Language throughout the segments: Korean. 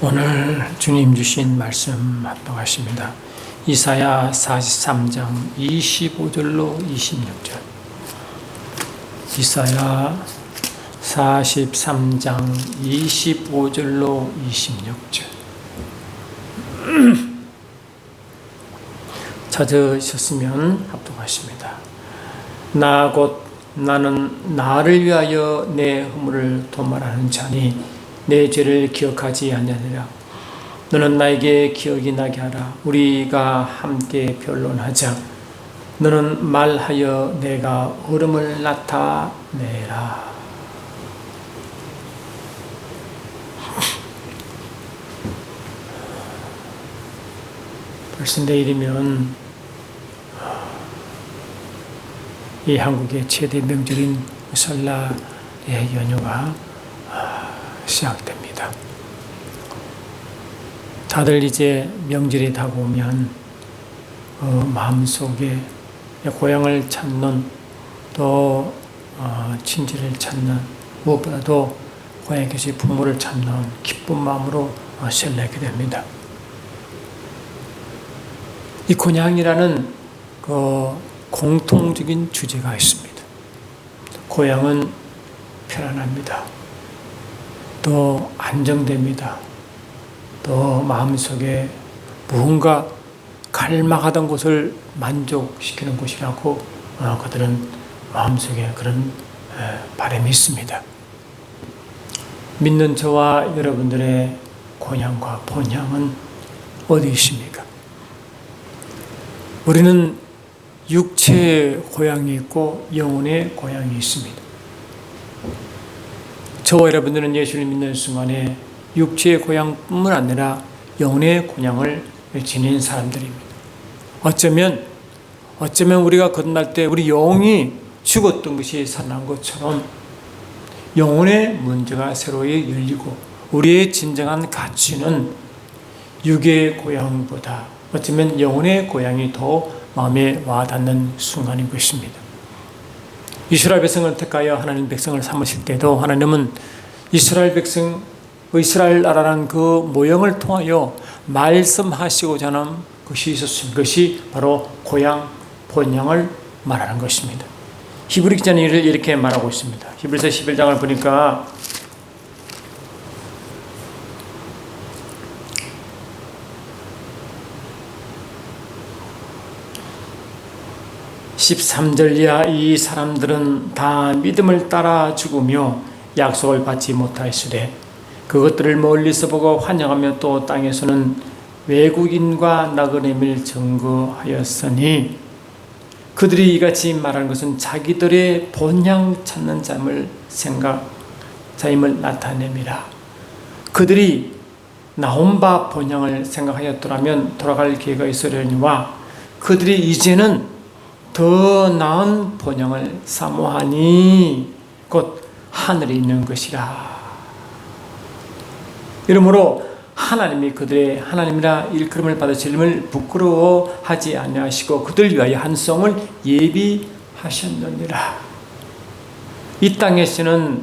오늘 주님 주신 말씀 합독하십니다. 이사야 43장 25절로 26절. 이사야 43장 25절로 26절. 찾으셨으면 합독하십니다. 나 곧 나는 나를 위하여 내 허물을 도말하는 자니 내 죄를 기억하지 아니하리라. 너는 나에게 기억이 나게 하라. 우리가 함께 변론하자. 너는 말하여 내가 얼음을 나타내라. 벌써 내일이면 이 한국의 최대 명절인 설날의 연휴가 시작됩니다. 다들 이제 명절이 다가오면 마음속에 고향을 찾는 또 친지를 찾는 무엇보다도 고향에 계신 부모를 찾는 기쁜 마음으로 설레게 됩니다. 이 고향이라는 그 공통적인 주제가 있습니다. 고향은 편안합니다. 또 안정됩니다. 또 마음속에 무언가 갈망하던 곳을 만족시키는 곳이라고 그들은 마음속에 그런 바람이 있습니다. 믿는 저와 여러분들의 고향과 본향은 어디 있습니까? 우리는 육체의 고향이 있고 영혼의 고향이 있습니다. 저와 여러분들은 예수를 믿는 순간에 육체의 고향뿐만 아니라 영혼의 고향을 지닌 사람들입니다. 어쩌면 우리가 거듭날 때 우리 영이 죽었던 것이 살아난 것처럼 영혼의 문제가 새로이 열리고 우리의 진정한 가치는 육의 고향보다 어쩌면 영혼의 고향이 더 마음에 와닿는 순간인 것입니다. 이스라엘 백성을 택하여 하나님 백성을 삼으실 때도 하나님은 이스라엘 백성, 이스라엘 나라라는 그 모형을 통하여 말씀하시고자 하는 것이 있었습니다. 그것이 바로 고향, 본향을 말하는 것입니다. 히브리 기자는 이를 이렇게 말하고 있습니다. 히브리서 11장을 보니까 13절 이하 이 사람들은 다 믿음을 따라 죽으며 약속을 받지 못하였으되 그것들을 멀리서 보고 환영하며 또 땅에서는 외국인과 나그네임을 증거하였으니 그들이 이같이 말하는 것은 자기들의 본향 찾는 자임을 나타냅니다. 그들이 나온 바 본향을 생각하였더라면 돌아갈 기회가 있으려니와 그들이 이제는 더 나은 본향을 사모하니 곧 하늘에 있는 것이라. 이러므로 하나님이 그들의 하나님이라 일컬음을 받으심을 부끄러워하지 아니하시고 그들 위하여 한 성을 예비하셨느니라. 이 땅에서는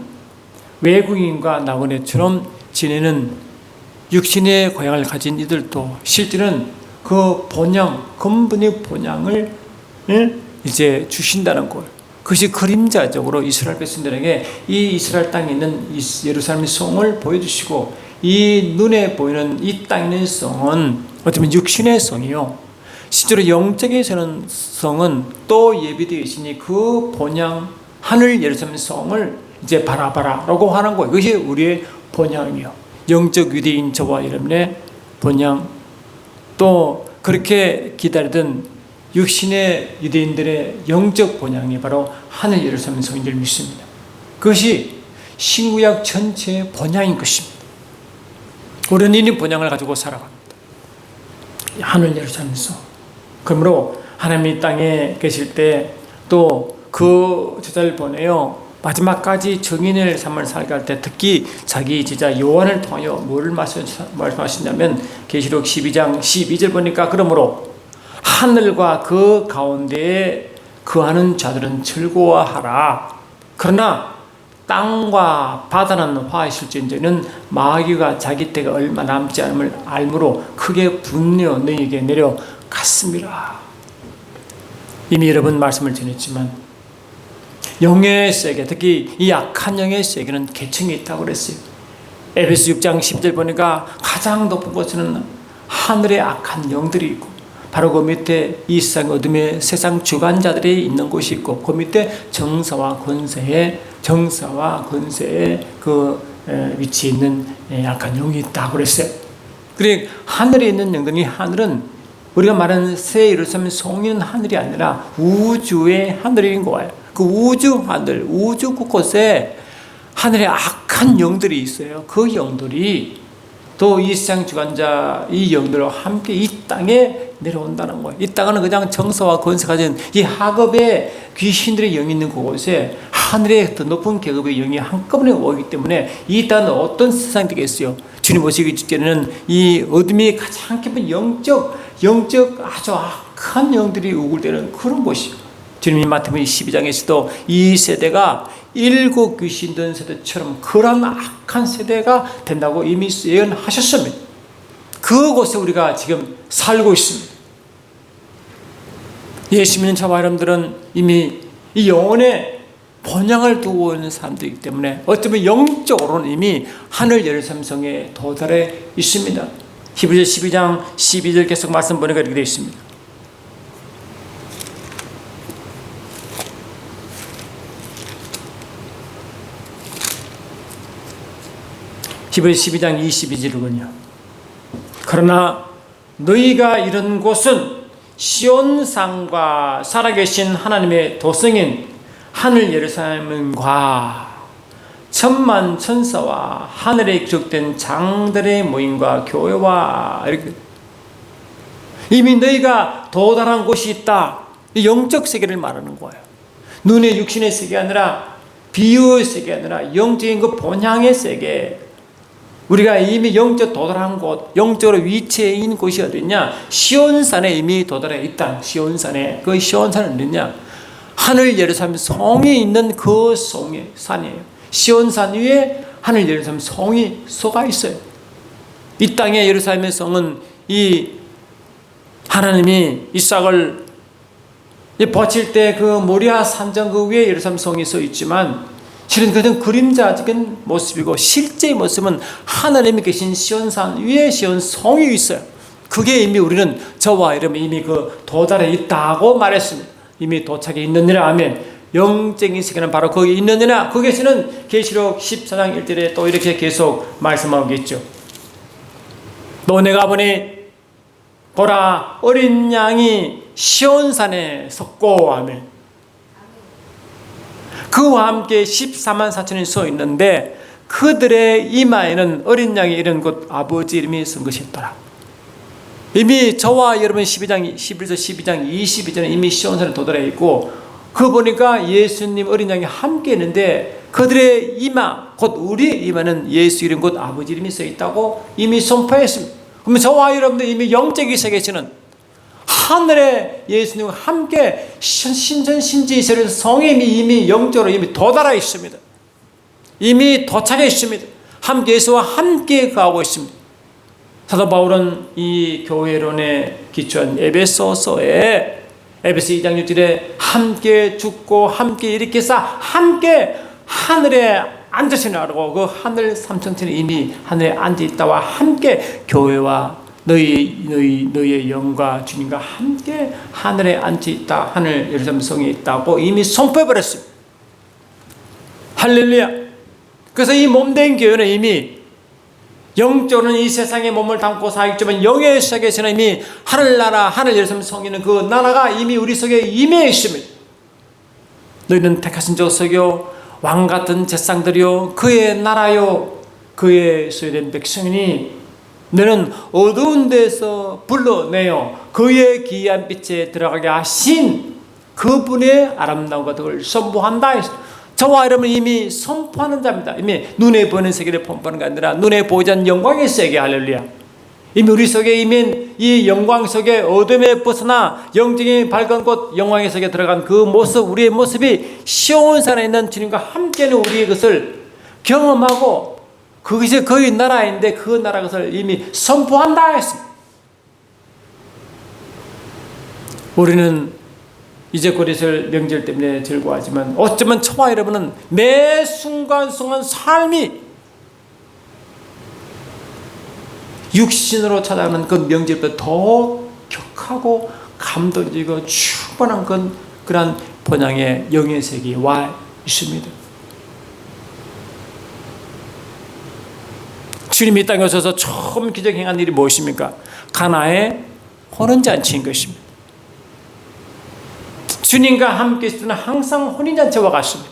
외국인과 나그네처럼 지내는 육신의 고향을 가진 이들도 실제는 그 본향, 근본의 본향을 이제 주신다는 것. 그것이 그림자적으로 이스라엘 백성들에게 이 이스라엘 땅에 있는 예루살렘의 성을 보여주시고 이 눈에 보이는 이 땅에 있는 성은 어쩌면 육신의 성이요. 실제로 영적인 성은 또 예비되어 있으니 그 본향 하늘 예루살렘 성을 이제 바라봐라라고 하는 거예요. 그것이 우리의 본향이요. 영적 유대인 저와 여러분의 본향 또 그렇게 기다리던 육신의 유대인들의 영적 본향이 바로 하늘 예루살렘 성인 줄 믿습니다. 그것이 신구약 전체의 본향인 것입니다. 우리는 이 본향을 가지고 살아갑니다. 하늘 예루살렘 성. 그러므로 하나님이 땅에 계실 때 또 그 제자를 보내요. 마지막까지 정인의 삶을 살게 할 때 특히 자기 제자 요한을 통하여 뭐를 말씀하시냐면 계시록 12장 12절 보니까 그러므로 하늘과 그 가운데에 거하는 자들은 즐거워하라. 그러나 땅과 바다는 화하실진저는 마귀가 자기 때가 얼마 남지 않음을 알므로 크게 분노 너희에게 내려갔습니다. 이미 여러 번 말씀을 전했지만 영의 세계, 특히 이 악한 영의 세계는 계층이 있다고 그랬어요. 에베소 6장 10절 보니까 가장 높은 곳에는 하늘의 악한 영들이 있고 바로 그 밑에 이 세상 어둠의 세상 주관자들이 있는 곳이 있고 그 밑에 정사와 권세의 그 위치에 있는 약한 영이 있다고 그랬어요. 그리고 하늘에 있는 영들이 하늘은 우리가 말하는 새 예루살렘 성인 하늘이 아니라 우주의 하늘인 거예요. 그 우주 하늘, 우주 곳곳에 하늘에 악한 영들이 있어요. 그 영들이 또 이 세상 주관자 이 영들과 함께 이 땅에 내려온다는 거예요. 이 땅은 그냥 정서와 권세 가진 이 하급의 귀신들의 영이 있는 그곳에 하늘의 더 높은 계급의 영이 한꺼번에 오기 때문에 이 땅은 어떤 세상이 되겠어요? 주님 오시기 직전에는 이 어둠이 가장 깊은 영적 아주 악한 영들이 우글대는 그런 곳이요. 주님이 마태복음 12장에서도 이 세대가 일곱 귀신 든 세대처럼 그런 악한 세대가 된다고 이미 예언하셨습니다. 그곳에 우리가 지금 살고 있습니다. 예수 믿는 저와 여러분들은 이미 이 영혼의 본향을 두고 있는 사람들이기 때문에 어쩌면 영적으로는 이미 하늘 예루살렘 성에 도달해 있습니다. 히브리서 12장 12절 계속 말씀 보니까 이렇게 되어 있습니다. 히브리서 12장 22절이군요. 그러나 너희가 이런 곳은 시온산과 살아계신 하나님의 도성인 하늘 예루살렘과 천만 천사와 하늘에 기록된 장들의 모임과 교회와 이렇게 이미 너희가 도달한 곳이 있다. 영적 세계를 말하는 거예요. 눈의 육신의 세계가 아니라 비유의 세계가 아니라 영적인 그 본향의 세계. 우리가 이미 영적 도달한 곳, 영적으로 위치해 있는 곳이 어디냐? 시온산에 이미 도달해 있다. 시온산에. 그 시온산은 어디냐? 하늘 예루살렘 성이 있는 그 성의 산이에요. 시온산 위에 하늘 예루살렘 성이 솟아 있어요. 이 땅의 예루살렘의 성은 이 하나님이 이삭을 버칠 때 그 모리아 산정 그 위에 예루살렘 성이 서 있지만 실은 그것은 그림자적인 모습이고 실제의 모습은 하나님이 계신 시온산 위에 시온성이 있어요. 그게 이미 우리는 저와 여러분 이미 그 도달해 있다고 말했습니다. 이미 도착해 있느니라. 아멘. 영적인 세계는 바로 거기 있느니라. 거기에서는 계시록 14장 1절에 또 이렇게 계속 말씀하고 있죠. 또 내가 보니 보라 어린 양이 시온산에 섰고 아멘. 그와 함께 14만 4천이 서 있는데 그들의 이마에는 어린 양이 이런 것 아버지 이름이 쓴 것이 있더라. 이미 저와 여러분 11장 22절에 이미 시온산에 도달해 있고 그 보니까 예수님 어린 양이 함께 있는데 그들의 이마 곧 우리의 이마는 예수 이름 곧 아버지 이름이 써 있다고 이미 선포했습니다. 그러면 저와 여러분들 이미 영적인 세계에서는 하늘에 예수님과 함께 신전신지 세례 성에 이미 영적으로 이미 도달해 있습니다. 이미 도착해 있습니다. 함께 예수와 함께 가고 있습니다. 사도 바울은 이 교회론에 기초한 에베소서에 에베소 2장 6절에 함께 죽고 함께 일으키사 함께 하늘에 앉으시라고 그 하늘 삼천천에 이미 하늘에 앉아 있다와 함께 교회와 너희의 영과 주님과 함께 하늘에 앉아 있다. 하늘 예루살렘 성에 있다고 이미 선포해버렸습니다. 할렐루야. 그래서 이 몸된 교회는 이미 영적으로는 이 세상에 몸을 담고 살지만 영의 세계에서는 이미 하늘나라 하늘 예루살렘 성에 있는 그 나라가 이미 우리 속에 임해 있습니다. 너희는 택하신 족속이요 왕같은 제상들이요 그의 나라요 그의 소유된 백성이니 너는 어두운 데서 불러내어 그의 귀한 빛에 들어가게 하신 그분의 아름다운 것을 선포한다. 저와 여러분 이미 선포하는 자입니다. 이미 눈에 보이는 세계를 선포하는 게 아니라 눈에 보이지 않는 영광의 세계. 할렐루야. 이미 우리 속에 이미 이 영광 속에 어둠에 벗어나 영적인 밝은 곳 영광의 속에 들어간 그 모습, 우리의 모습이 시온산에 있는 주님과 함께하는 우리의 것을 경험하고 그것이 그의 나라인데 그 나라 것을 이미 선포한다 했습니다. 우리는 이제 곧 있을 명절 때문에 즐거워하지만 어쩌면 저와 여러분은 매 순간순간 삶이 육신으로 찾아가는 그 명절보다 더 격하고 감동적이고 충분한 그런 번영의 영의 세계에 와 있습니다. 주님이 이 땅에 오셔서 처음 기적 행한 일이 무엇입니까? 가나의 혼인잔치인 것입니다. 주님과 함께 있을 때는 항상 혼인잔치와 같습니다.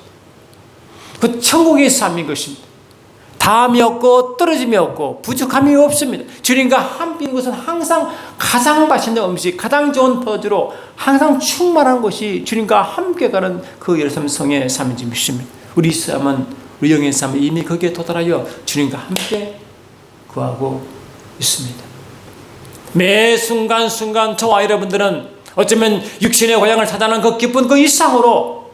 그 천국의 삶인 것입니다. 다함이 없고 떨어짐이 없고 부족함이 없습니다. 주님과 함께 있는 것은 항상 가장 맛있는 음식, 가장 좋은 포도주로 항상 충만한 것이 주님과 함께 가는 그 예루살렘 성의 삶인 줄 믿습니다. 우리 삶은, 우리 영의 삶은 이미 거기에 도달하여 주님과 함께 구하고 있습니다. 매 순간순간 저와 여러분들은 어쩌면 육신의 고향을 찾아가는 그 기쁜 그 이상으로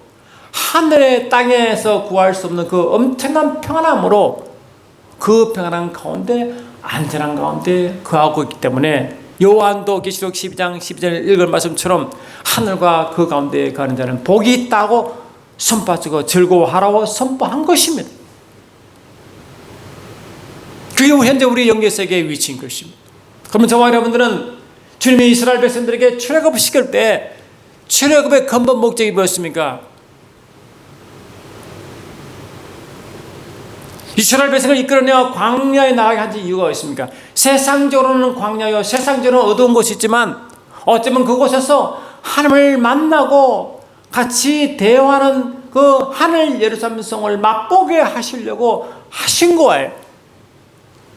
하늘의 땅에서 구할 수 없는 그 엄청난 평안함으로 그 평안한 가운데 안전한 가운데 거하고 있기 때문에 요한도 계시록 12장 12절 읽은 말씀처럼 하늘과 그 가운데 가는 자는 복이 있다고 선포하고 즐거워하라고 선포한 것입니다. 그게 현재 우리 영계세계의 위치인 것입니다. 그러면 저와 여러분들은 주님이 이스라엘 백성들에게 출애굽을 시킬 때 출애굽의 근본 목적이 무엇입니까? 이스라엘 백성을 이끌어내어 광야에 나가게 한 이유가 있습니까? 세상적으로는 광야요, 세상적으로는 어두운 곳이 있지만 어쩌면 그곳에서 하나님을 만나고 같이 대화하는 그 하늘 예루살렘 성을 맛보게 하시려고 하신 거예요.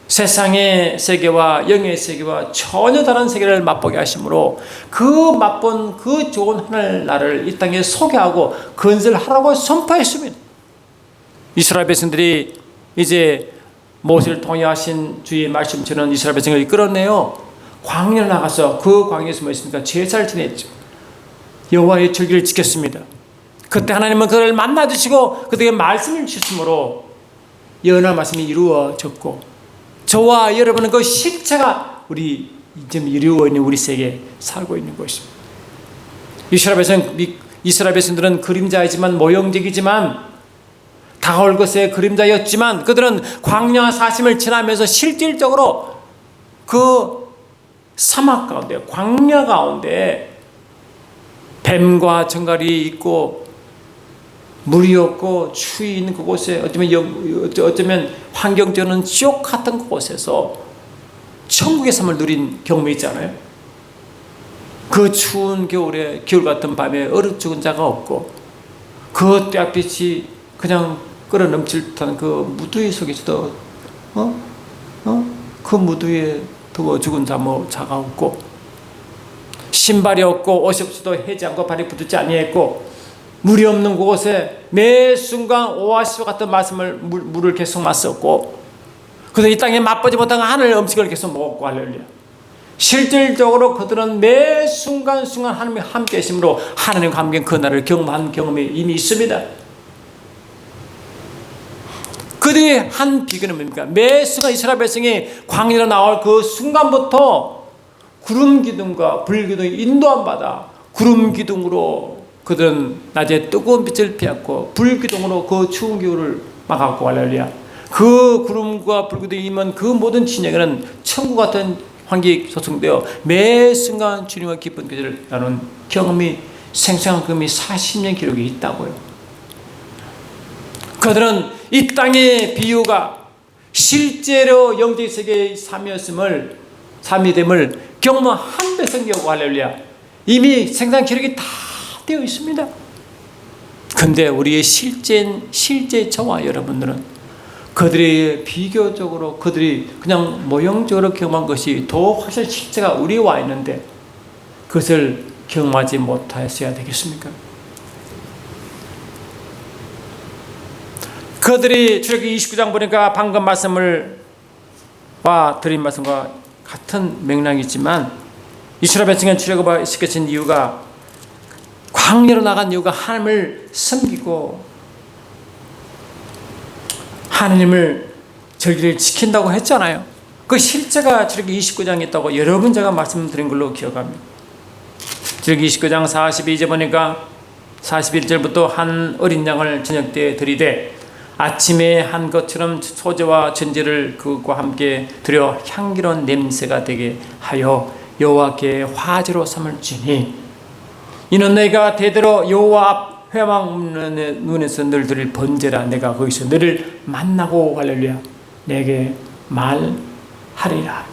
세상의 세계와 영의 세계와 전혀 다른 세계를 맛보게 하심으로 그 맛본 그 좋은 하늘나라를 이 땅에 소개하고 건설하라고 선포했습니다. 이스라엘 백성들이 이제 모세를 통해 하신 주의 말씀처럼 이스라엘 백성을 이끌어내요 광야에 나가서 그 광야에서 뭐 있습니까? 제사를 지냈죠. 여호와의 절기를 지켰습니다. 그때 하나님은 그를 만나주시고 그들에게 말씀을 주심으로 예언의 말씀이 이루어졌고 저와 여러분은 그 실체가 우리 지금 이루어 있는 우리 세계에 살고 있는 것입니다. 이스라엘 백성들은 그림자이지만 모형적이지만 다가올 것의 그림자였지만 그들은 광야 사심을 지나면서 실질적으로 그 사막 가운데 광야 가운데 뱀과 정갈이 있고 물이 없고 추위 있는 그곳에 어쩌면 환경적으로는 지옥 같은 그곳에서 천국의 삶을 누린 경험이 있잖아요. 그 추운 겨울에 겨울 같은 밤에 얼어 죽은 자가 없고 그 떼약빛이 그냥 끓어 넘칠 듯한 그 무더위 속에서도 그 무더위에 더워 죽은 자가 없고 신발이 없고 옷이 없어도 해지 않고 발이 부딪지 아니했고 물이 없는 곳에 매 순간 오아시스 같은 물을 계속 마셨고 그래서 이 땅에 맛보지 못한 하늘 음식을 계속 먹었고 할렐루야. 실질적으로 그들은 매 순간순간 하나님이 함께 계심으로 하나님과 함께 그 나라를 경험한 경험이 이미 있습니다. 그들이 한 비결은 뭡니까? 매 순간 이스라엘 백성이 광야로 나올 그 순간부터 구름 기둥과 불 기둥이 인도함 받아 구름 기둥으로 그들은 낮에 뜨거운 빛을 피웠고 불 기둥으로 그 추운 겨울을 막았고 할렐루야. 그 구름과 불 기둥이 임한 그 모든 진영에는 천국 같은 환경이 조성되어 매 순간 주님과 깊은 교제를 나눈 경험이 생생한 경험이 40년 기록이 있다고요. 그들은 이 땅의 비유가 실제로 영적 세계의 삶이됨을 경험한 백성이고 할렐루야. 이미 생산 기록이 다 되어 있습니다. 근데 우리의 실제 저와 여러분들은 그들이 비교적으로 그들이 그냥 모형적으로 경험한 것이 더 훨씬 실제가 우리에 와 있는데 그것을 경험하지 못하였어야 되겠습니까? 그들이 출애굽기 29장 보니까 방금 드린 말씀과 같은 맥락이지만 이스라엘 백성은 출애굽을 시켜진 이유가, 광야로 나간 이유가 하나님을 섬기고 하나님을 절기를 지킨다고 했잖아요. 그 실제가 출애굽기 29장에 있다고 여러 번 제가 말씀드린 걸로 기억합니다. 출애굽기 29장 42절 보니까 41절부터 한 어린 양을 저녁 때 드리되 아침에 한 것처럼 소재와 전제를 그것과 함께 드려 향기로운 냄새가 되게 하여 여호와께 화제로 삼을지니 이는 내가 대대로 여호와 앞 회막 눈에서 늘 드릴 번제라. 내가 거기서 너를 만나고 할렐루야 내게 말하리라.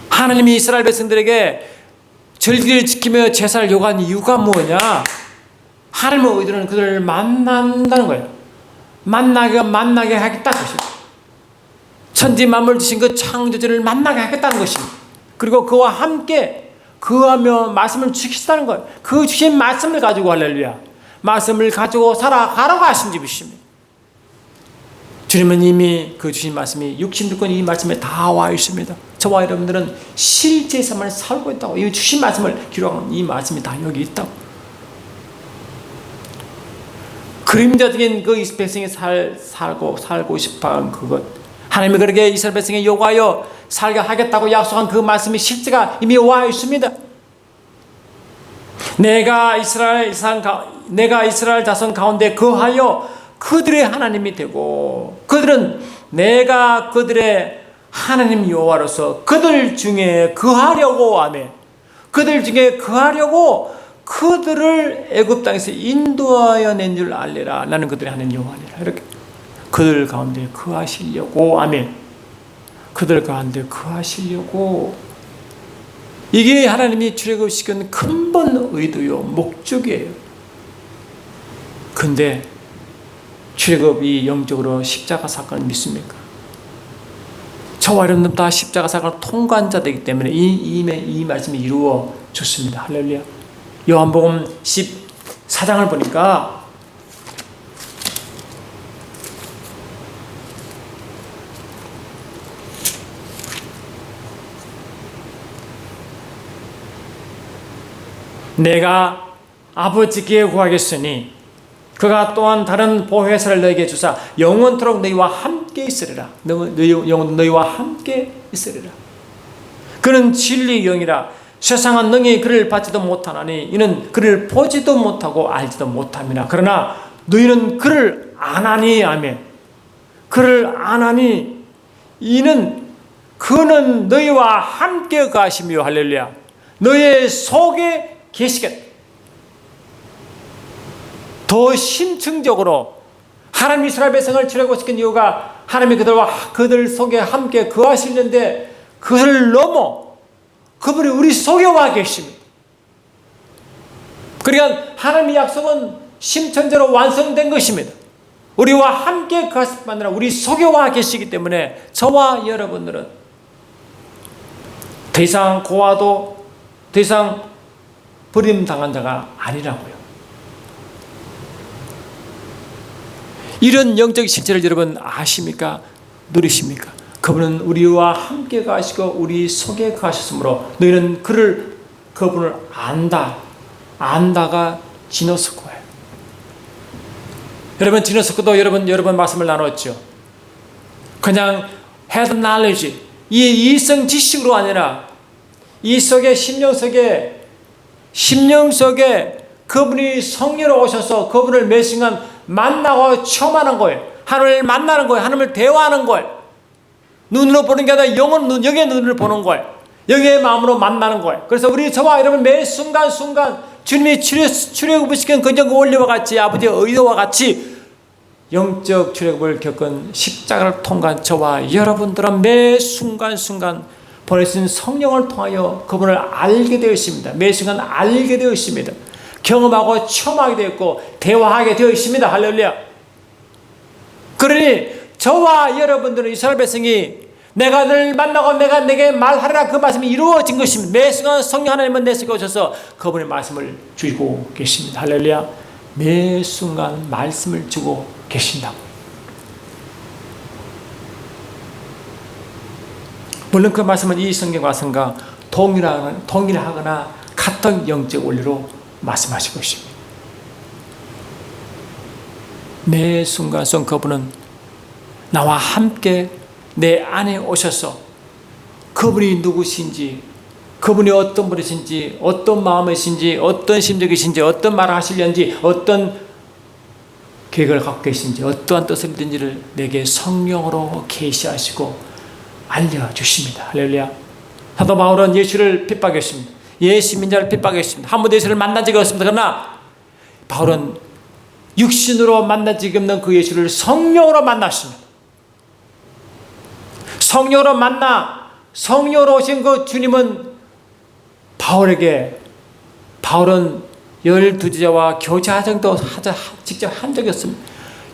하나님이 이스라엘 백성들에게 절기를 지키며 제사를 요구한 이유가 뭐냐? 하나님의 의도는 그들을 만난다는 거예요. 만나게 하겠다는 것입니다. 천지 만물 주신 그 창조주를 만나게 하겠다는 것입니다. 그리고 그와 함께 그하며 말씀을 지키시다는 거예요. 그 주신 말씀을 가지고 할렐루야 말씀을 가지고 살아가라고 하신 집이십니다. 주님은 이미 그 주신 말씀이 육신 듣고 이 말씀에 다 와 있습니다. 저와 여러분들은 실제 삶을 살고 있다고. 이 주신 말씀을 기록한 이 말씀이 다 여기 있다고. 그림자적인 그 이스라엘 백성이 살고 싶어한 그것, 하나님이 그렇게 이스라엘 백성에 요구하여 살게 하겠다고 약속한 그 말씀이 실제가 이미 와 있습니다. 내가 이스라엘 자손 가운데 거하여 그들의 하나님이 되고 그들은 내가 그들의 하나님 여호와로서 그들 중에 거하려고 하며 그들 중에 거하려고 그들을 애굽 땅에서 인도하여 낸 줄 알리라. 나는 그들의 하나님 여호와니라. 이렇게 그들 가운데 거하시려고 하며 그들 가운데 거하시려고, 이게 하나님이 출애굽시킨 근본 의도요 목적이에요. 근데 출애굽이 영적으로 십자가 사건을 믿습니까? 저와 여러분들 다 십자가 사건을 통과한 자들이기 때문에 이 말씀이 이루어졌습니다. 할렐루야. 요한복음 14장을 보니까 내가 아버지께 구하겠으니 그가 또한 다른 보혜사를 너에게 주사 영원토록 너희와 함께 있으리라. 너희와 함께 있으리라. 그는 진리의 영이라. 세상은 능히 그를 받지도 못하나니 이는 그를 보지도 못하고 알지도 못함이라. 그러나 너희는 그를 아나니. 아멘. 그를 아나니 이는 그는 너희와 함께 가시며 할렐루야 너희 속에 계시겠다. 더 심층적으로 하나님 이스라엘 백성을 출애굽시킨 이유가 하나님이 그들 속에 함께 거하시는데 그것을 넘어 그분이 우리 속에 와 계십니다. 그러니까 하나님의 약속은 심천적으로 완성된 것입니다. 우리와 함께 거하실 뿐 아니라 우리 속에 와 계시기 때문에 저와 여러분들은 더 이상 고아도 더 이상 버림당한 자가 아니라고요. 이런 영적 실체를 여러분 아십니까? 누리십니까? 그분은 우리와 함께 가시고 우리 속에 가셨으므로 너희는 그분을 안다가 지너스코예요. 여러분 지너스코도 여러 번 말씀을 나눴죠. 그냥 head knowledge, 이 이성 지식으로 아니라 이 속에 심령 속에 그분이 성령으로 오셔서 그분을 매 순간 만나고 체험하는 거예요. 하나님을 만나는 거예요. 하나님을 대화하는 거예요. 눈으로 보는 게 아니라 영의 눈을 보는 거예요. 영의 마음으로 만나는 거예요. 그래서 저와 여러분 매 순간순간 주님이 출애굽시킨 그 원리와 같이 아버지의 의도와 같이 영적 출애굽을 겪은 십자가를 통과한 저와 여러분들은 매 순간순간 보내신 성령을 통하여 그분을 알게 되어 있습니다. 매 순간 알게 되어 있습니다. 경험하고 체험하게 되어 있고 대화하게 되어 있습니다. 할렐루야. 그러니 저와 여러분들은 이스라엘 백성이 내가 늘 만나고 내게 말하라 그 말씀이 이루어진 것입니다. 매 순간 성령 하나님은 내 속에 오셔서 그분의 말씀을 주고 계십니다. 할렐루야. 매 순간 말씀을 주고 계신다고. 물론 그 말씀은 이 성경 말씀과 동일하거나 같은 영적 원리로 말씀하시고 있습니다. 매 순간순간 그분은 나와 함께 내 안에 오셔서 그분이 누구신지, 그분이 어떤 분이신지, 어떤 마음이신지, 어떤 심정이신지, 어떤 말을 하시려는지, 어떤 계획을 갖고 계신지, 어떠한 뜻을 있는지를 내게 성령으로 계시하시고 알려주십니다. 할렐루야. 사도 바울은 예수를 핍박했습니다. 예수 민자를 핍박했습니다. 한 번도 예수를 만난 적이 없습니다. 그러나 바울은 육신으로 만난 적이 없는 그 예수를 성령으로 만났습니다. 성령으로 만나 성령으로 오신 그 주님은 바울은 12제자와 교제하정도 직접 한 적이 없습니다.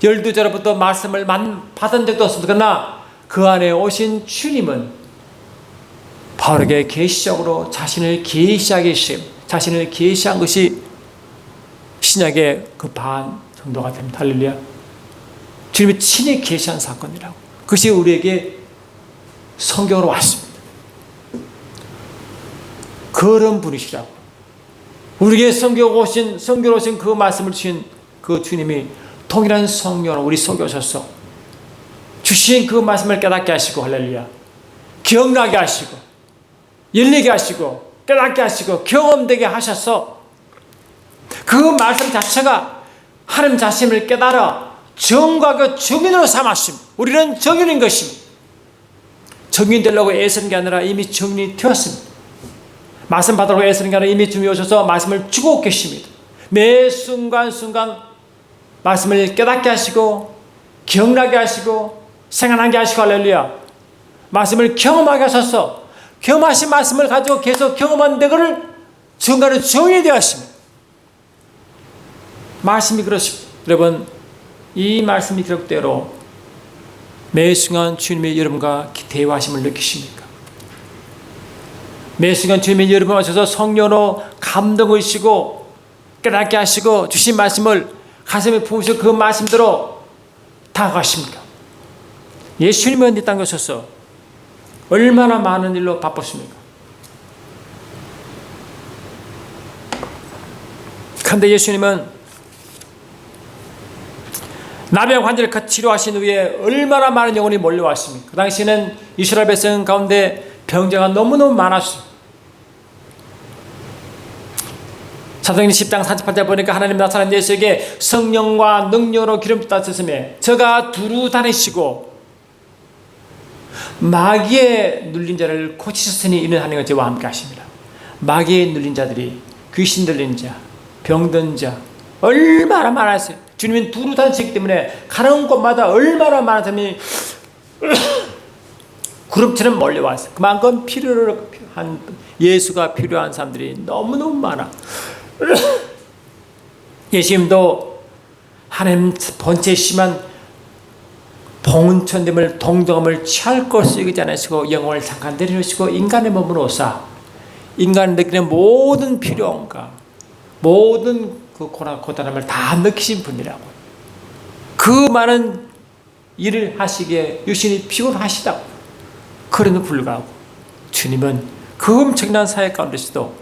12제자로부터 말씀을 받은 적도 없습니다. 그러나 그 안에 오신 주님은 바울에게 계시적으로 자신을 계시한 것이 신약의 그 반 정도가 됩니다. 할렐루야. 주님이 친히 계시한 사건이라고. 그것이 우리에게 성경으로 왔습니다. 그런 분이시라고. 우리에게 성경으로 오신 그 말씀을 주신 그 주님이 동일한 성령으로 우리 속에 오셔서 주신 그 말씀을 깨닫게 하시고, 할렐루야, 기억나게 하시고, 열리게 하시고, 깨닫게 하시고, 경험되게 하셔서 그 말씀 자체가 하나님 자신을 깨달아 정과가 정인으로 삼았습니다. 우리는 정인인 것입니다. 정인 되려고 애쓰는 게 아니라 이미 정인이 되었습니다. 말씀 받으려고 애쓰는 게 아니라 이미 주님이 오셔서 말씀을 주고 계십니다. 매 순간순간 말씀을 깨닫게 하시고, 기억나게 하시고, 생각나게 하시고, 할렐루야, 말씀을 경험하게 하셔서 경험하신 말씀을 가지고 계속 경험한 데를 정가로 정인이 되었습니다. 말씀이 그렇습니다. 여러분, 이 말씀이 기록대로 매 순간 주님의 여러분과 대화하심을 느끼십니까? 매 순간 주님의 여러분 오셔서 성령으로 감동하시고 깨닫게 하시고 주신 말씀을 가슴에 품으시고 그 말씀대로 다가가십니까? 예수님은 이 땅에 오셔서 얼마나 많은 일로 바쁘십니까? 그런데 예수님은 나병 환자를 치료하신 후에 얼마나 많은 영혼이 몰려왔습니까? 그 당시에는 이스라엘 백성 가운데 병자가 너무너무 많았어요. 사도행전 10장 48절 보니까 하나님 나타난 예수에게 성령과 능력으로 기름 부으셨으며 저가 두루 다니시고 마귀에 눌린 자를 고치셨으니 이는 하나님과 저와 함께 하십니다. 마귀에 눌린 자들이, 귀신 들린 자, 병든 자 얼마나 많았어요. 주님은 두루 다니시기 때문에 가는 곳마다 얼마나 많은 사람이 구름처럼 몰려왔어요. 그만큼 예수가 필요한 사람들이 너무너무 많아. 예수님도 하나님 본체 심한 봉천됨을 동정함을 취할 것을 여기지 않으시고 영혼을 잠깐 내려놓으시고 인간의 몸으로 오사 인간이 느끼는 모든 필요함과 모든 그 고단함을 다 느끼신 분이라고. 그 많은 일을 하시기에 유신이 피곤하시다고. 그럼에도 불구하고 주님은 그 엄청난 사역 가운데서도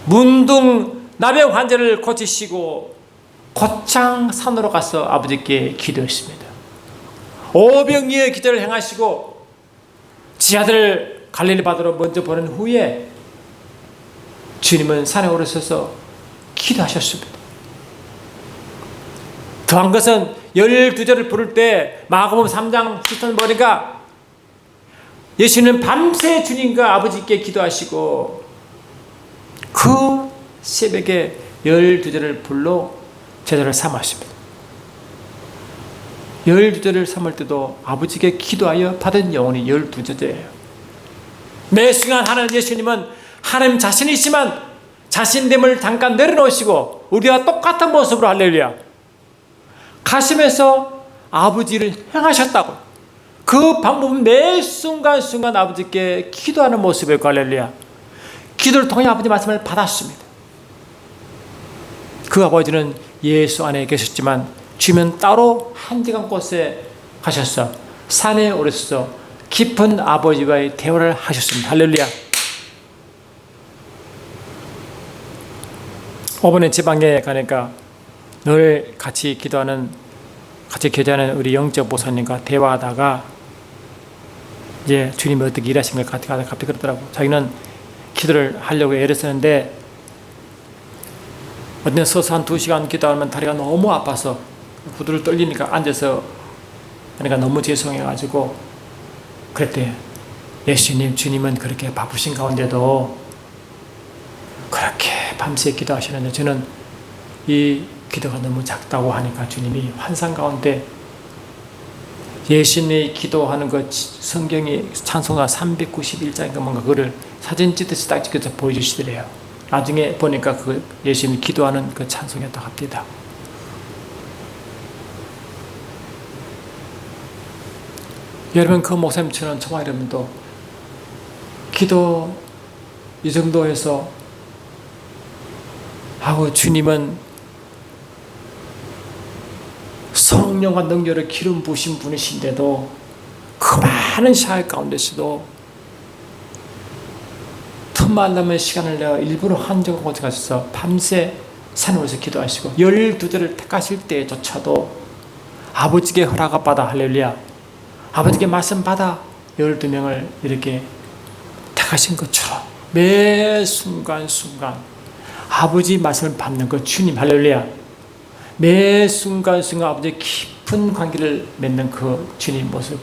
문둥 나병 환자를 고치시고 곧장 산으로 가서 아버지께 기도했습니다. 오병이의 기도를 행하시고 지하들 갈릴리 바다로 먼저 보낸 후에 주님은 산에 오르셔서 기도하셨습니다. 더한 것은 12절을 부를 때 마가복음 3장 10절 보니까 예수는 밤새 주님과 아버지께 기도하시고 그 새벽에 12절을 불러 제자를 삼았습니다. 12절을 삼을 때도 아버지께 기도하여 받은 영혼이 12제자예요. 매 순간 하나님 예수님은 하나님 자신이시지만 자신됨을 잠깐 내려놓으시고 우리와 똑같은 모습으로 할렐루야 가시면서 아버지를 행하셨다고. 그 방법은 매 순간순간 아버지께 기도하는 모습이고 할렐루야 기도를 통해 아버지 말씀을 받았습니다. 그 아버지는 예수 안에 계셨지만 주면 따로 한적한 곳에 가셔서 산에 오르셔서 깊은 아버지와의 대화를 하셨습니다. 할렐루야. 이번에 지방에 가니까 늘 같이 교제하는 우리 영적 보사님과 대화하다가 이제 주님이 어떻게 일하신 걸 갑자기 그러더라고. 자기는 기도를 하려고 애를 쓰는데 어떤 데 서서 한 2시간 기도하면 다리가 너무 아파서 구두를 떨리니까 앉아서 그러니까 너무 죄송해가지고 그랬대. 예수님, 주님은 그렇게 바쁘신 가운데도 그렇게 밤새 기도하시는데 저는 이 기도가 너무 작다고 하니까 주님이 환상 가운데 예수님이 기도하는 것 성경이 찬송가 391장인가 뭔가 그거를 사진 찍듯이 딱 찍어서 보여주시더래요. 나중에 보니까 그 예수님이 기도하는 그 찬송이었다고 합니다. 여러분 그 목사님처럼 저와 여러분도 기도 이 정도에서 하고 주님은 성령과 능력을 기름 부으신 분이신데도 그 많은 사회 가운데서도 틈만 나면 시간을 내어 일부러 한적한 곳에 가셔서 밤새 산에 올라서 기도하시고 12대를 택하실 때조차도 아버지께 허락을 받아 할렐루야 아버지께 말씀 받아 12명을 이렇게 택하신 것처럼 매 순간순간 아버지 말씀을 받는 것 주님 할렐루야 매 순간순간 아버지의 깊은 관계를 맺는 그 주님 모습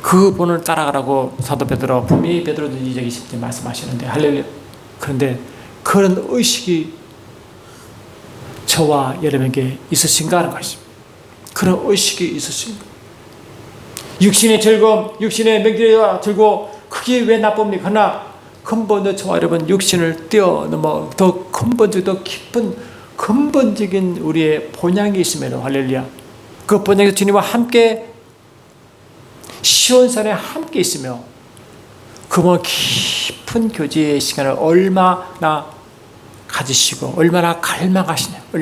그 본을 따라가라고 사도 베드로 분명히 베드로도 2장 20절 말씀하시는데 할렐루야 그런데 그런 의식이 저와 여러분에게 있으신가 하는 것입니다. 그런 의식이 있으신가 육신의 즐거움 육신의 명절의 즐거움 그게 왜 나쁩니까? 그러나 근본적으로 저와 여러분 육신을 뛰어넘어 더 근본적이고 더 깊은 근본적인 우리의 본향이 있으면 할렐루야 그 본향에서 주님과 함께 시온산에 함께 있으며 그와 깊은 교제의 시간을 얼마나 가지시고 얼마나 갈망하시느냐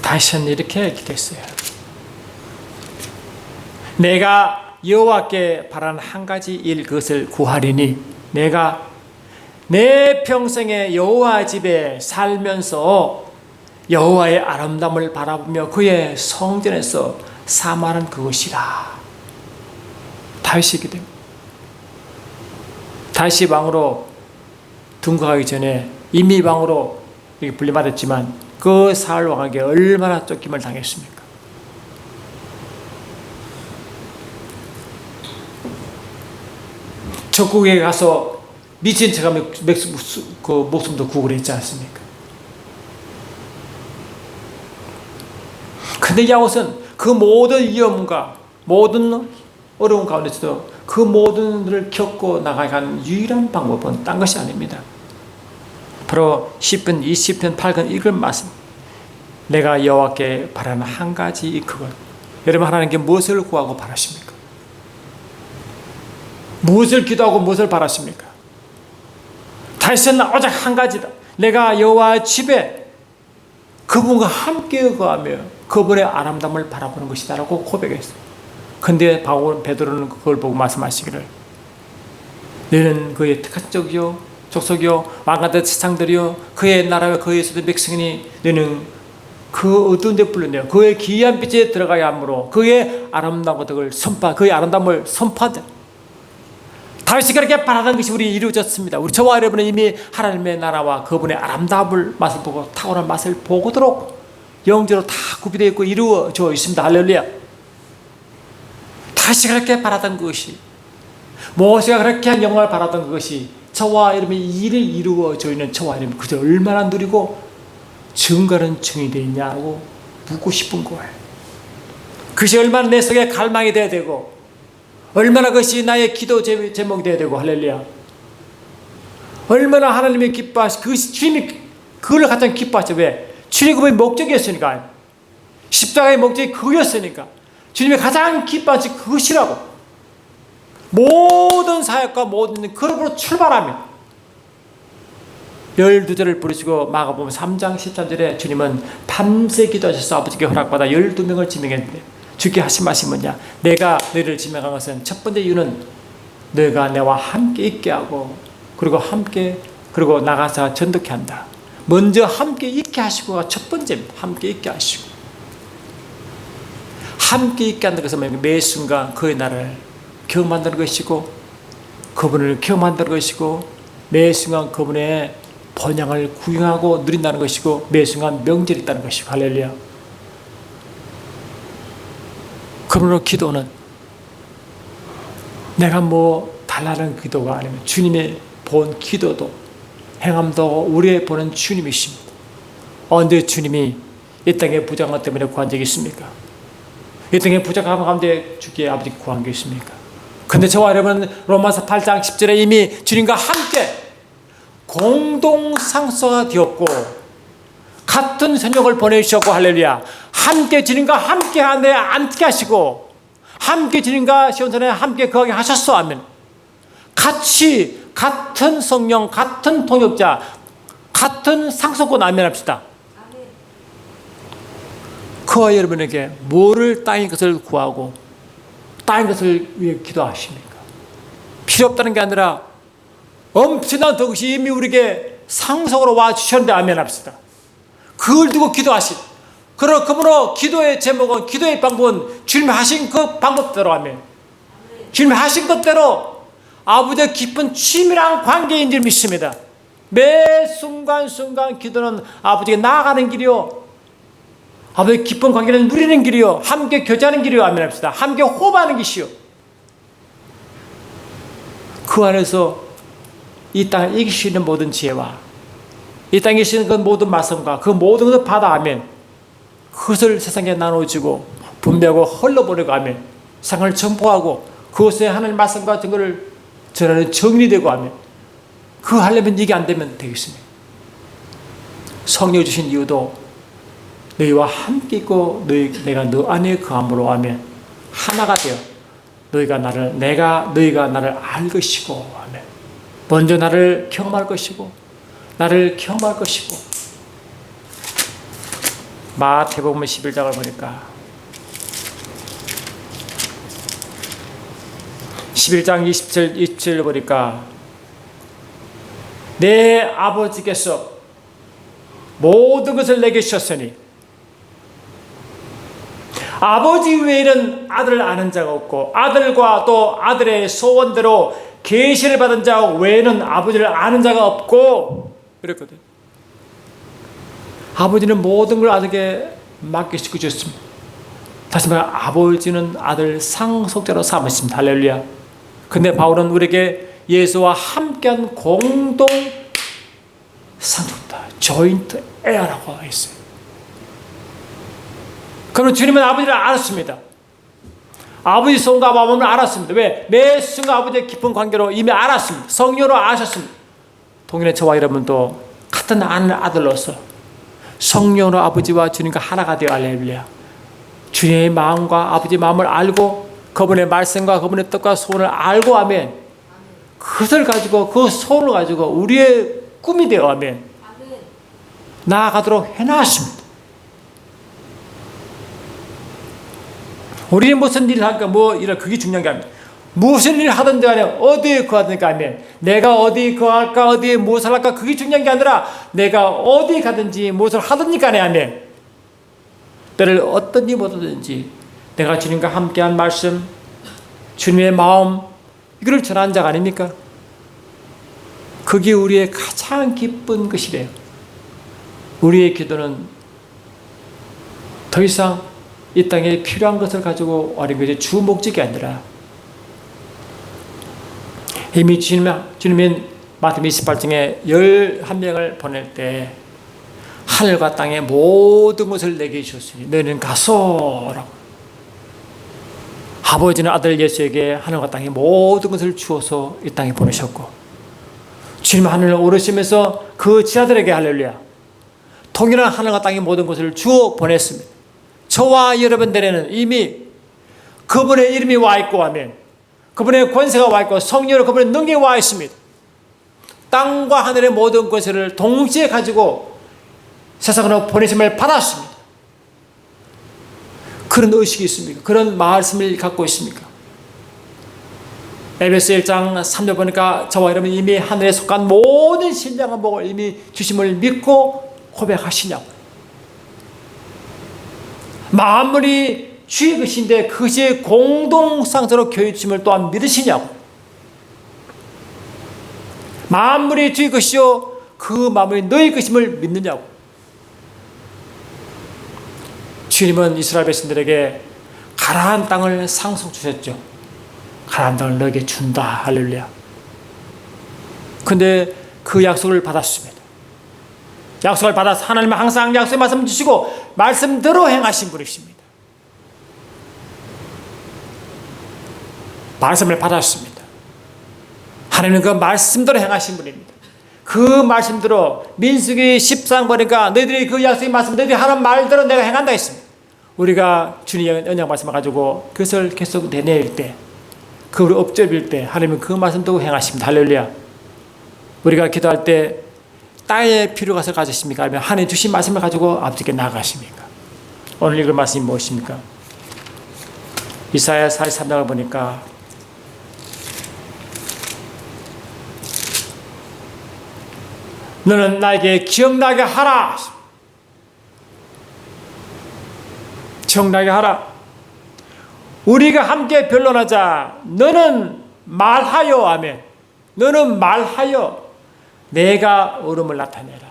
다윗은 이렇게 기도했어요. 내가 여호와께 바라는 한 가지 일 그것을 구하리니 내가 내 평생에 여호와 집에 살면서 여호와의 아름다움을 바라보며 그의 성전에서 사모하는 그것이라. 다윗이 기도합니다. 다윗이 왕으로 등극하기 전에 이미 왕으로 이렇게 분리받았지만 그 사울 왕에게 얼마나 쫓김을 당했습니까? 적국에 가서 미친 척하면 그 목숨도 구걸 했지 않습니까? 근데 야곱은 그 모든 위험과 모든 어려운 가운데서도 그 모든 일을 겪고 나가는 유일한 방법은 딴 것이 아닙니다. 바로 10편, 20편, 8편 이걸 말씀. 내가 여호와께 바라는 한 가지 그것. 여러분 하나님께 무엇을 구하고 바라십니까? 무엇을 기도하고 무엇을 바라십니까? 다윗은 오직 한 가지다. 내가 여호와 집에 그분과 함께 거하며 그분의 아름다움을 바라보는 것이다라고 고백했어요. 근데 베드로는 그걸 보고 말씀하시기를 너는 그의 택한 적이요 족속이요 망가진 세상들이요 그의 나라와 그의 수도 백성이니 너는 그 어두운 데 불렀네요. 그의 기이한 빛에 들어가야 하므로 그의 아름다운 것을 그의 아름다움을 선포하자. 다윗이 그렇게 바라던 것이 우리 이루어졌습니다. 우리 저와 여러분은 이미 하나님의 나라와 그분의 아름다움을 맛을 보고 탁월한 맛을 보고도록 영적으로 다 구비되어 있고 이루어져 있습니다. 할렐루야. 다윗이 그렇게 바라던 것이 모세가 그렇게 한 영광을 바라던 그것이 저와 여러분의 일을 이루어져 있는 저와 여러분 그저 얼마나 누리고 증거는 증이 되어 있냐고 묻고 싶은 거예요. 그것이 얼마나 내 속에 갈망이 되어야 되고 얼마나 그것이 나의 기도 제목이 되어야 되고 할렐루야. 얼마나 하나님이 기뻐하시 그것이 주님이 그걸 가장 기뻐하죠. 왜? 출애굽의 목적이었으니까 십자가의 목적이 그거였으니까 주님이 가장 기뻐하신 그것이라고. 모든 사역과 모든 그룹으로 출발하면 12절을 부르시고 마가복음 3장 13절에 주님은 밤새 기도하셔서 아버지께 허락받아 12명을 지명했는데 주께 하신 말씀이 뭐냐? 내가 너희를 지명한 것은 첫 번째 이유는 너희가 내와 함께 있게 하고 그리고 나가서 전도케 한다. 먼저 함께 있게 하시고가 첫 번째입니다. 함께 있게 하시고. 함께 있게 한다는 것은 매 순간 그의 나라를 경험한다는 것이고 그분을 경험한다는 것이고 매 순간 그분의 번영을 구경하고 누린다는 것이고 매 순간 명절이 있다는 것이고 할렐루야. 그러므로 기도는 내가 달라는 기도가 아니면 주님의 본 기도도 행함도 우리의 보는 주님이십니다. 언제 주님이 이 땅의 부정함 때문에 구한 적이 있습니까? 이 땅의 부정함 가운데 주께 아버지 구한 게 있습니까? 근데 저와 여러분은 로마서 8장 10절에 이미 주님과 함께 공동상소가 되었고 같은 선역을 보내주셨고 할렐루야. 함께 주님과 함께 하는데 앉게 하시고 함께 주님과 시온산에 함께 거하게 하셨어. 아멘. 같이 같은 성령, 같은 통역자, 같은 상속권 아멘 합시다. 그와 여러분에게 뭐를 땅의 것을 구하고 땅의 것을 위해 기도하십니까? 필요 없다는 게 아니라 엄청난 덕이 이미 우리에게 상속으로 와 주셨는데 아멘 합시다. 그걸 두고 기도하신. 그러므로 기도의 제목은 기도의 방법은 주님이 하신 그 방법대로 아멘. 주님이 하신 것대로 아버지의 깊은 친밀한 관계인 줄 믿습니다. 매 순간순간 기도는 아버지에게 나아가는 길이요. 아버지의 깊은 관계를 누리는 길이요. 함께 교제하는 길이요. 아멘 합시다. 함께 호흡하는 것이요. 그 안에서 이 땅을 이길 수 있는 모든 지혜와 이 땅에 있는 그 모든 말씀과 그 모든 것을 받아 아멘. 그것을 세상에 나눠주고 분배하고 흘러보내고 아멘. 세상을 정포하고 그것에 하나님 말씀과 증거를 전하는 정인이 되고 아멘. 그거 하려면 이게 안 되면 되겠습니다. 성령 주신 이유도 너희와 함께 있고 내가 너 안에 거함으로 아멘. 하나가 되어 너희가 나를 알 것이고 아멘. 먼저 나를 경험할 것이고 나를 경험할 것이고. 마태복음 11장을 보니까 11장 27절 보니까 내 아버지께서 모든 것을 내게 주셨으니 아버지 외에는 아들을 아는 자가 없고 아들과 또 아들의 소원대로 계시를 받은 자 외에는 아버지를 아는 자가 없고 그랬거든. 아버지는 모든 걸 아들에게 맡기시고 주셨습니다. 다시 말해 아버지는 아들 상속자로 삼으십니다. 할렐루야. 근데 바울은 우리에게 예수와 함께한 공동 상속자 조인트 에어라고 했어요. 그러면 주님은 아버지를 알았습니다. 아버지 손과 마음을 알았습니다. 왜? 매 순간 아버지의 깊은 관계로 이미 알았습니다. 성령으로 아셨습니다. 동일한 저와 여러분도 같은 아들로서 성령으로 아버지와 주님과 하나가 되어 할렐루야. 주님의 마음과 아버지의 마음을 알고 그분의 말씀과 그분의 뜻과 소원을 알고 아멘. 그것을 가지고 그 소원을 가지고 우리의 꿈이 되어 아멘. 나아가도록 해놨습니다. 우리는 무슨 일을 할까 그게 중요한 게 아닙니다. 무슨 일을 하든지 간에 어디에 거하든지 아멘. 내가 어디에 거할까 어디에 무엇을 할까 그게 중요한 게 아니라 내가 어디 가든지 무엇을 하든지 간에 아멘. 때를 어떤 일보다든지 내가 주님과 함께한 말씀 주님의 마음 이걸 전하는 자가 아닙니까? 그게 우리의 가장 기쁜 것이래요. 우리의 기도는 더 이상 이 땅에 필요한 것을 가지고 하는 것이 주 목적이 아니라 이미 주님은 마태복음 28장에 11명을 보낼 때 하늘과 땅의 모든 것을 내게 주셨으니 너희는 가소라고. 아버지는 아들 예수에게 하늘과 땅의 모든 것을 주어서 이 땅에 보내셨고 주님 하늘을 오르시면서 그 지하들에게 할렐루야 통일한 하늘과 땅의 모든 것을 주어 보냈습니다. 저와 여러분들에는 이미 그분의 이름이 와 있고 하면 그분의 권세가 와 있고 성령으로 그분의 능력이 와 있습니다. 땅과 하늘의 모든 권세를 동시에 가지고 세상으로 보내심을 받았습니다. 그런 의식이 있습니까? 그런 말씀을 갖고 있습니까? 에베소 1장 3절 보니까 저와 여러분 이미 하늘에 속한 모든 신령한 복을 이미 주심을 믿고 고백하시냐고. 만물이 주의 것인데 그것이 공동상태로 교회 주심을 또한 믿으시냐고. 만물이 주의 것이요 그 만물이 너희 것임을 믿느냐고. 주님은 이스라엘 백성들에게 가나안 땅을 상속 주셨죠. 가나안 땅을 너에게 준다. 할렐루야. 근데 그 약속을 받았습니다. 약속을 받아서 하나님은 항상 약속의 말씀 주시고 말씀대로 행하신 분이십니다. 말씀을 받았습니다. 하나님은 그 말씀대로 행하신 분입니다. 그 말씀대로 민수기 10장 보니까 너희들이 그 약속의 말씀 너희들이 하는 말대로 내가 행한다 했습니다. 우리가 주님의 언약 말씀을 가지고 그것을 계속 내낼 때 그걸 엎드릴 때 하나님은 그 말씀도 행하십니다. 할렐루야. 우리가 기도할 때 땅에 필요가 가지십니까? 아니면 하나님 주신 말씀을 가지고 앞뒤에 나아가십니까? 오늘 읽을 말씀이 무엇입니까? 이사야 43장을 보니까 너는 나에게 기억나게 하라. 기억나게 하라. 우리가 함께 변론하자. 너는 말하여. 아멘. 너는 말하여 내가 얼음을 나타내라.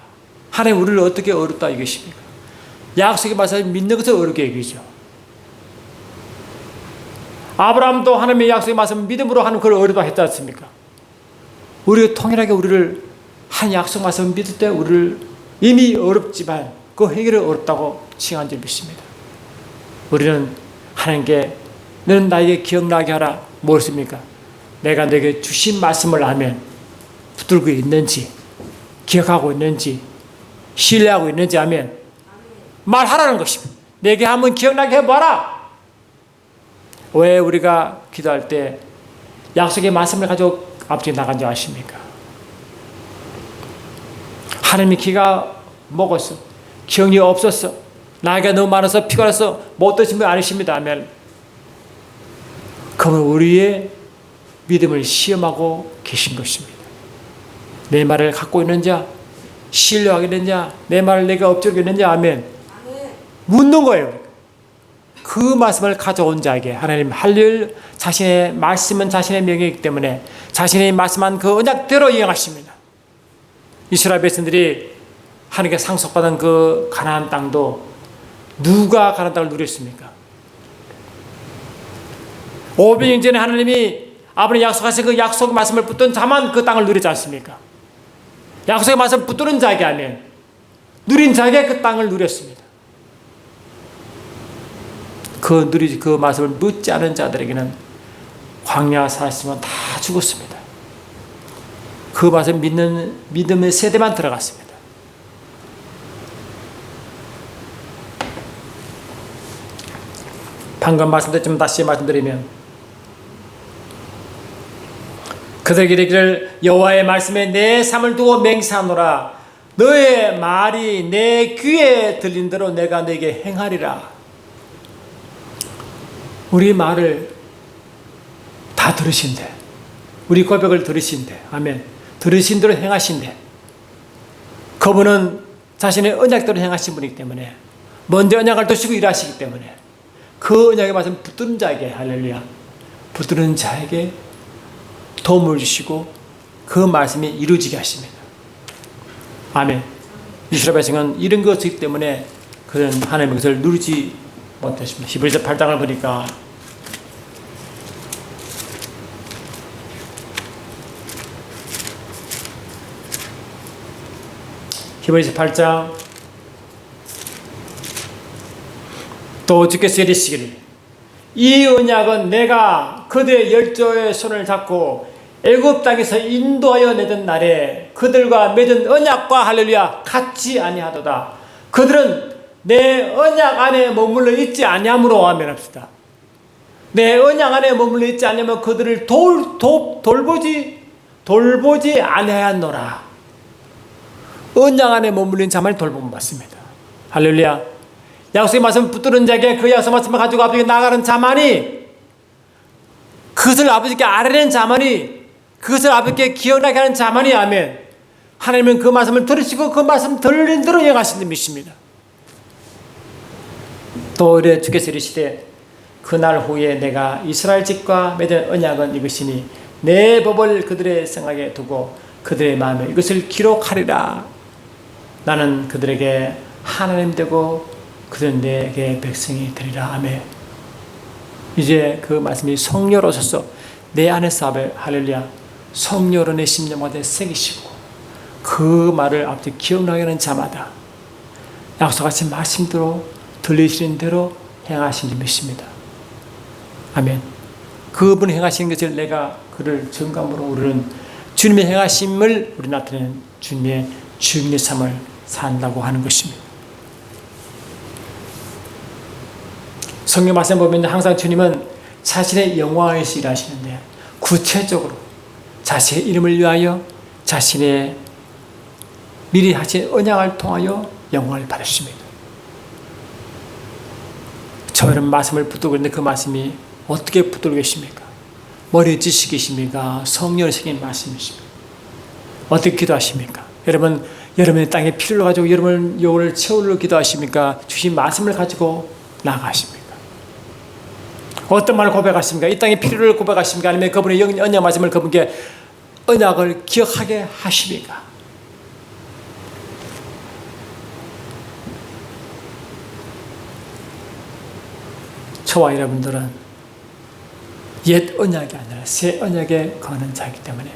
하나님 우리를 어떻게 어렵다 이것입니까? 약속의 말씀을 믿는 것을 어렵게 여기죠. 아브라함도 하나님의 약속의 말씀을 믿음으로 하는 그걸 어렵다 했지 않습니까? 우리가 통일하게 우리를 한 약속 말씀을 믿을 때 우리를 이미 어렵지만 그 해결이 어렵다고 칭한 줄 믿습니다. 우리는 하나님께 너는 나에게 기억나게 하라. 무엇입니까? 내가 너에게 주신 말씀을 하면 붙들고 있는지 기억하고 있는지 신뢰하고 있는지 하면 말하라는 것입니다. 내게 한번 기억나게 해봐라. 왜 우리가 기도할 때 약속의 말씀을 가지고 앞뒤에 나간 줄 아십니까? 하나님이 기가 먹었어. 기억이 없었어. 나이가 너무 많아서 피곤해서 못 드신 분 아니십니다. 아멘. 그러면 우리의 믿음을 시험하고 계신 것입니다. 내 말을 갖고 있는 자, 신뢰하겠느냐, 내 말을 내가 엎드리겠느냐, 아멘. 묻는 거예요. 그 말씀을 가져온 자에게 하나님 할 일, 자신의 말씀은 자신의 명예이기 때문에 자신의 말씀한 그 언약대로 이행하십니다. 이스라엘 백성들이 하나님께 상속받은 그 가나안 땅도 누가 가나안 땅을 누렸습니까? 500년 전에 하나님이 아브라함이 약속하신 그 약속 말씀을 붙든 자만 그 땅을 누리지 않습니까? 약속의 말씀을 붙드는 자에게 하면 누린 자에게 그 땅을 누렸습니다. 그 말씀을 묻지 않은 자들에게는 광야 40년 다 죽었습니다. 그 말씀 믿는 믿음의 세대만 들어갔습니다. 방금 말씀드렸지만 다시 말씀드리면 그들에게 이르기를 여호와의 말씀에 내 삶을 두고 맹세하노라. 너의 말이 내 귀에 들린 대로 내가 너에게 행하리라. 우리 말을 다 들으신대. 우리 고백을 들으신대. 아멘. 들으신 대로 행하신대. 그분은 자신의 언약대로 행하신 분이기 때문에 먼저 언약을 두시고 일하시기 때문에 그 언약의 말씀 붙드는 자에게 할렐루야. 붙드는 자에게 도움을 주시고 그 말씀이 이루어지게 하십니다. 아멘. 이스라엘 백성은 이런 것이기 때문에 그런 하나님의 것을 누리지 못했습니다. 히브리서 8장을 보니까 히브리서 8장 또 주께서 이르시기를 이 언약은 내가 그들의 열조의 손을 잡고 애굽 땅에서 인도하여 내던 날에 그들과 맺은 언약과 할렐루야 같지 아니하도다. 그들은 내 언약 안에 머물러 있지 아니함으로 아멘 합시다. 내 언약 안에 머물러 있지 않으면 그들을 돌보지 아니하였노라. 언약 안에 머물린 자만이 돌봄을 받습니다. 할렐루야. 약속의 말씀을 붙드는 자에게 그 약속 말씀을 가지고 아버지께 나가는 자만이, 그것을 아버지께 알아내는 자만이, 그것을 아버지께 기억나게 하는 자만이 아멘. 하나님은 그 말씀을 들으시고 그 말씀 들린 대로 행하시는 믿습니다. 또 이래 주께서 이르시되 그날 후에 내가 이스라엘 집과 맺은 언약은 이것이니 내 법을 그들의 생각에 두고 그들의 마음에 이것을 기록하리라. 나는 그들에게 하나님 되고 그들은 내게 백성이 되리라. 아멘. 이제 그 말씀이 성령으로 오셔서 내 안에서 할렐루야 성령으로 내 심령마다 새기시고 그 말을 아버지 기억나게 하는 자마다 약속하신 말씀대로 들리시는 대로 행하신 줄 믿습니다. 아멘. 그분 행하신 것을 내가 그를 정감으로 우리는 주님의 행하심을 우리 나타내는 주님의 주인의 삶을 산다고 하는 것입니다. 성경 말씀 보면 항상 주님은 자신의 영광을 위해서 일하시는데 구체적으로 자신의 이름을 위하여 자신의 미리 하신 언약을 통하여 영광을 받으십니다. 저는 말씀을 붙들고 있는데 그 말씀이 어떻게 붙들고 계십니까? 머리 지식이십니까? 성령을 새긴 말씀이십니까? 어떻게 기도하십니까? 여러분의 땅에 피를 가지고 여러분 영혼을 채우려 기도하십니까? 주신 말씀을 가지고 나아가십니까? 어떤 말을 고백하십니까? 이 땅의 필요를 고백하십니까? 아니면 그분의 언약 말씀을 그분께 언약을 기억하게 하십니까? 저와 여러분들은 옛 언약이 아니라 새 언약에 거하는 자이기 때문에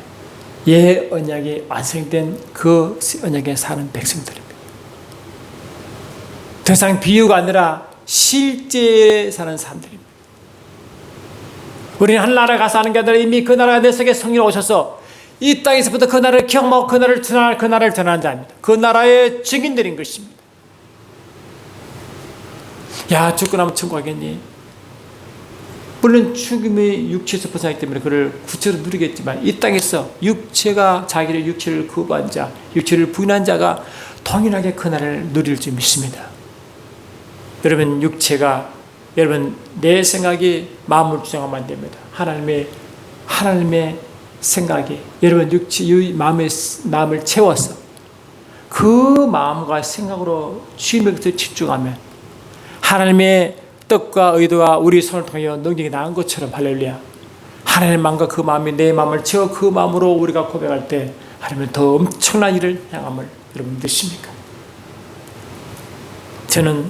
옛 언약이 완성된 그 언약에 사는 백성들입니다. 더 이상 비유가 아니라 실제 사는 사람들입니다. 우리는 한 나라에 가서 하는 게 아니라 이미 그 나라가 내 속에 성령이 오셔서 이 땅에서부터 그 나라를 기억하고 그 나라를 전하는 자입니다. 그 나라의 증인들인 것입니다. 야, 죽고 나면 천국 가겠니? 물론 죽음이 육체에서 벗어나기 때문에 그를 구체로 누리겠지만 이 땅에서 육체가 자기를 육체를 거부한 자, 육체를 부인한 자가 동일하게 그 나라를 누릴 줄 믿습니다. 여러분 육체가 여러분 내 생각이 마음을 주장하면 안 됩니다. 하나님의 생각이 여러분 육체의 마음을 채워서 그 마음과 생각으로 주님의 것을 집중하면 하나님의 뜻과 의도가 우리 손을 통하여 능력이 나은 것처럼 할렐루야. 하나님의 마음과 그 마음이 내 마음을 채워 그 마음으로 우리가 고백할 때 하나님은 더 엄청난 일을 행함을 여러분 믿습니까? 저는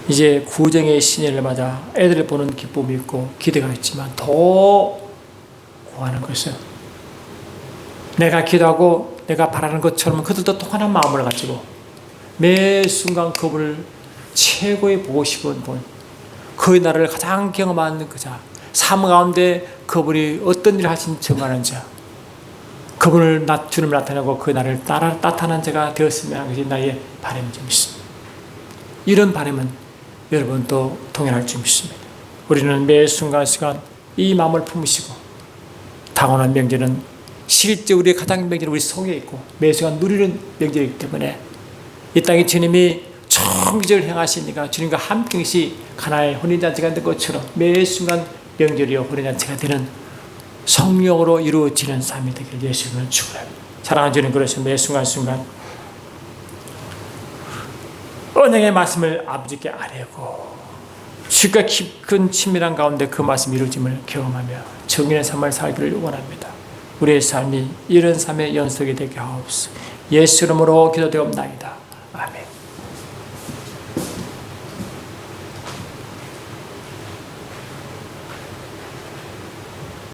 이제 구정의 신년을 맞아 애들을 보는 기쁨이 있고 기대가 있지만 더 구하는 것은 내가 기도하고 내가 바라는 것처럼 그들도 똑같은 마음을 가지고 매 순간 그분을 최고의 보고 싶은 분, 그 나라를 가장 경험하는 그 자, 삶 가운데 그분이 어떤 일을 하신 정하는 자, 그분을 주님을 나타내고 그 나라를 따라 나타난 자가 되었으면 하는 것이 나의 바람이 좀 있습니다. 이런 바람은 여러분도 동일할 줄 믿습니다. 우리는 매 순간순간 이 마음을 품으시고 당원한 명제는 실제 우리의 가장 명제는 우리 속에 있고 매 순간 누리는 명제이기 때문에 이 땅에 주님이 총기적을 행하시니까 주님과 함께 가나의 혼인잔치가 된 것처럼 매 순간 명절이요 혼인잔치가 되는 성령으로 이루어지는 삶이 되기를 예수님은 축원합니다. 사랑하는 주님, 그래서 매 순간순간 언약의 말씀을 아버지께 아뢰고 주님과 깊은 친밀한 가운데 그 말씀이 이루어짐을 경험하며 정인의 삶을 살기를 원합니다. 우리의 삶이 이런 삶의 연속이 되게 하옵소서. 예수 이름으로 기도되옵나이다.